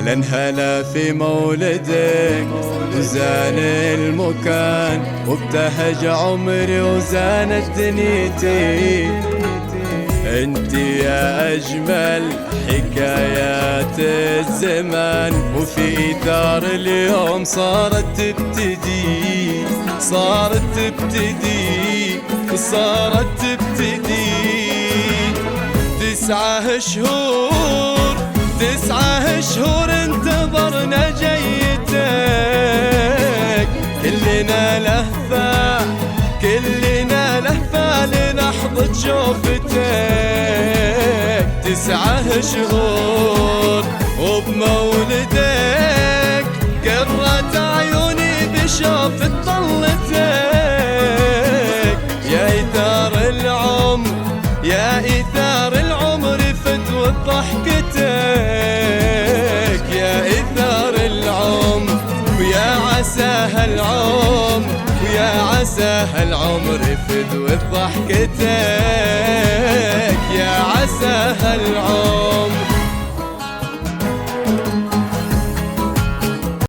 أهلا هلا في مولدك وزان المكان وابتهج عمري وزانت دنيتي. انت يا أجمل حكايات الزمان وفي إيثار اليوم صارت تبتدي صارت تبتدي صارت تبتدي. 9 شهور 9 شهور انتظرنا جيتك، كلنا لهفة كلنا لهفة للحظة شوفتك. 9 شهور وبمولدك قرت عيوني بشوف طلتك. يا إيثار العمر يا إيثار العمر فتوى ضحكتك. يا إيثار العمر ويا عساها العمر ويا عساها العمر فدوى ضحكتك.